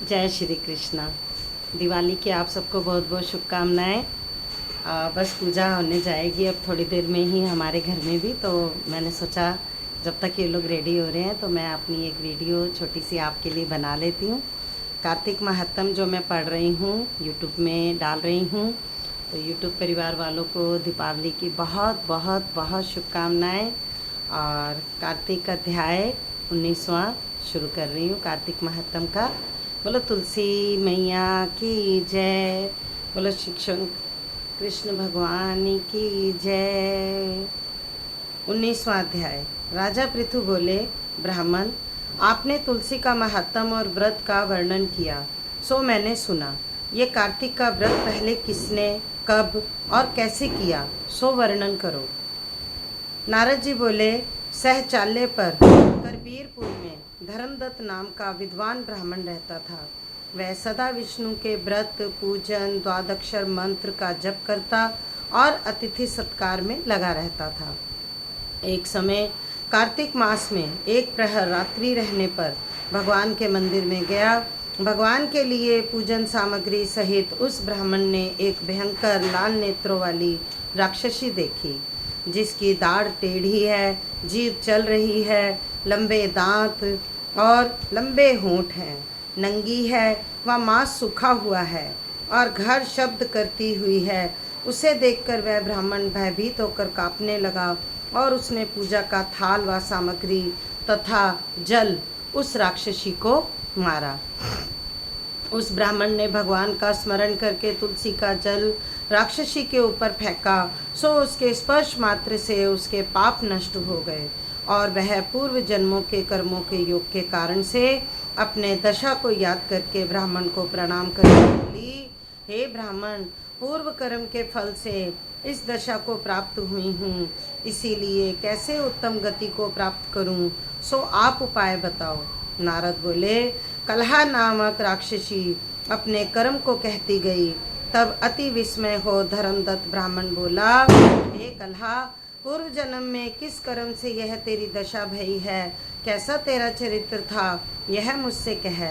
जय श्री कृष्णा। दिवाली की आप सबको बहुत बहुत शुभकामनाएं। बस पूजा होने जाएगी अब थोड़ी देर में ही हमारे घर में भी, तो मैंने सोचा जब तक ये लोग रेडी हो रहे हैं तो मैं अपनी एक वीडियो छोटी सी आपके लिए बना लेती हूँ। कार्तिक महात्म जो मैं पढ़ रही हूँ यूट्यूब में डाल रही हूँ, तो यूट्यूब परिवार वालों को दीपावली की बहुत बहुत बहुत शुभकामनाएँ। और कार्तिक अध्याय 19वां शुरू कर रही हूँ कार्तिक महात्म का। बोलो तुलसी मैया की जय, बोलो शिक्षण कृष्ण भगवान की जय। 19वां अध्याय। राजा पृथु बोले, ब्राह्मण, आपने तुलसी का महात्म और व्रत का वर्णन किया, सो मैंने सुना। ये कार्तिक का व्रत पहले किसने, कब और कैसे किया, सो वर्णन करो। नारद जी बोले, सहचाल्य पर करबीरपुर में धर्मदत्त नाम का विद्वान ब्राह्मण रहता था। वह सदा विष्णु के व्रत, पूजन, द्वादक्षर मंत्र का जप करता और अतिथि सत्कार में लगा रहता था। एक समय कार्तिक मास में एक प्रहर रात्रि रहने पर भगवान के मंदिर में गया। भगवान के लिए पूजन सामग्री सहित उस ब्राह्मण ने एक भयंकर लाल नेत्रों वाली राक्षसी देखी, जिसकी दाढ़ टेढ़ी है, जीभ चल रही है, लंबे दांत और लंबे होंठ हैं, नंगी है, वह मांस सूखा हुआ है और घर शब्द करती हुई है। उसे देखकर वह ब्राह्मण भयभीत होकर कांपने लगा और उसने पूजा का थाल व सामग्री तथा जल उस राक्षसी को मारा। उस ब्राह्मण ने भगवान का स्मरण करके तुलसी का जल राक्षसी के ऊपर फेंका, सो उसके स्पर्श मात्र से उसके पाप नष्ट हो गए और वह पूर्व जन्मों के कर्मों के योग के कारण से अपने दशा को याद करके ब्राह्मण को प्रणाम करके बोली, हे ब्राह्मण, पूर्व कर्म के फल से इस दशा को प्राप्त हुई हूँ, इसीलिए कैसे उत्तम गति को प्राप्त करूँ, सो आप उपाय बताओ। नारद बोले, कलहा नामक राक्षसी अपने कर्म को कहती गई। तब अति विस्मय हो धर्मदत्त ब्राह्मण बोला, हे कलहा, पूर्व जन्म में किस कर्म से यह तेरी दशा भई है, कैसा तेरा चरित्र था, यह मुझसे कह।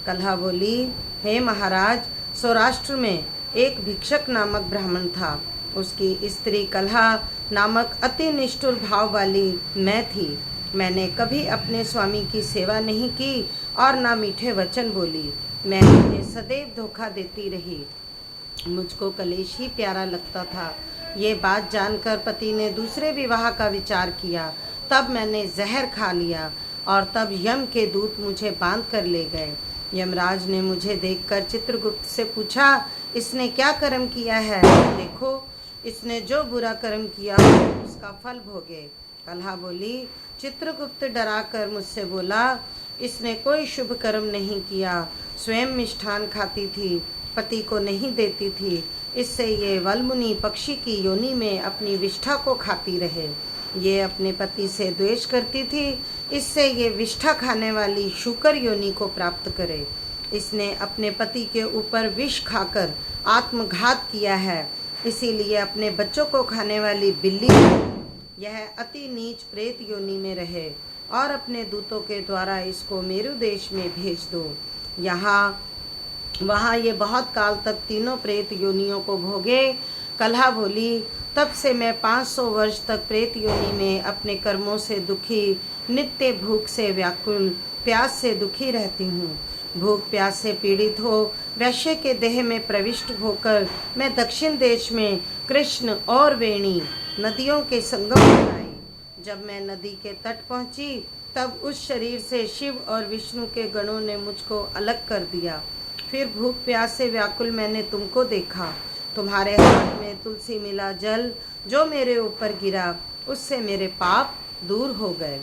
कलहा बोली, हे महाराज, सौराष्ट्र में एक भिक्षक नामक ब्राह्मण था। उसकी स्त्री कलहा नामक अति निष्ठुर भाव वाली मैं थी। मैंने कभी अपने स्वामी की सेवा नहीं की और ना मीठे वचन बोली। मैं उन्हें सदैव धोखा देती रही। मुझको कलेश ही प्यारा लगता था। ये बात जानकर पति ने दूसरे विवाह का विचार किया। तब मैंने जहर खा लिया और तब यम के दूत मुझे बांध कर ले गए। यमराज ने मुझे देखकर चित्रगुप्त से पूछा, इसने क्या कर्म किया है? देखो, इसने जो बुरा कर्म किया उसका फल भोगे। कलहा बोली, चित्रगुप्त डराकर मुझसे बोला, इसने कोई शुभ कर्म नहीं किया। स्वयं मिष्ठान खाती थी, पति को नहीं देती थी। इससे ये वल्मुनि पक्षी की योनि में अपनी विष्ठा को खाती रहे। ये अपने पति से द्वेष करती थी, इससे ये विष्ठा खाने वाली शूकर योनि को प्राप्त करे। इसने अपने पति के ऊपर विष खाकर आत्मघात किया है, इसीलिए अपने बच्चों को खाने वाली बिल्ली यह अति नीच प्रेत योनि में रहे और अपने दूतों के द्वारा इसको मेरु देश में भेज दो। यहाँ वहाँ ये बहुत काल तक तीनों प्रेत योनियों को भोगे। कलहा बोली, तब से मैं 500 वर्ष तक प्रेत योनि में अपने कर्मों से दुखी, नित्य भूख से व्याकुल, प्यास से दुखी रहती हूँ। भूख प्यास से पीड़ित हो वैश्य के देह में प्रविष्ट होकर मैं दक्षिण देश में कृष्ण और वेणी नदियों के संगम पर आई। जब मैं नदी के तट पहुँची तब उस शरीर से शिव और विष्णु के गणों ने मुझको अलग कर दिया। फिर भूख प्यास से व्याकुल मैंने तुमको देखा। तुम्हारे हाथ में तुलसी मिला जल जो मेरे ऊपर गिरा, उससे मेरे पाप दूर हो गए।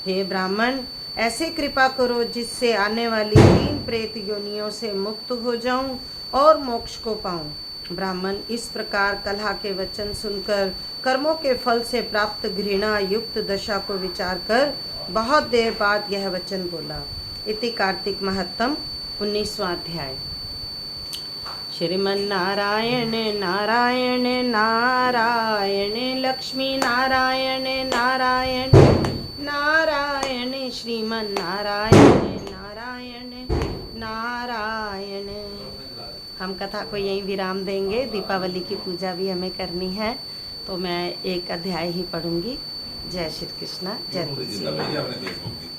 हे ब्राह्मण, ऐसे कृपा करो जिससे आने वाली 3 प्रेत योनियों से मुक्त हो जाऊं और मोक्ष को पाऊं। ब्राह्मण इस प्रकार कलहा के वचन सुनकर कर्मों के फल से प्राप्त घृणा युक्त दशा को विचार कर बहुत देर बाद यह वचन बोला। इति कार्तिक महात्म 19वां अध्याय। श्रीमन्नारायण नारायण नारायण, लक्ष्मी नारायण नारायण नारायण, श्रीमन्नारायण नारायण नारायण। नारायण। हम कथा को यहीं विराम देंगे। दीपावली की पूजा भी हमें करनी है, तो मैं एक अध्याय ही पढ़ूंगी। जय श्री कृष्णा, जय तुलसी।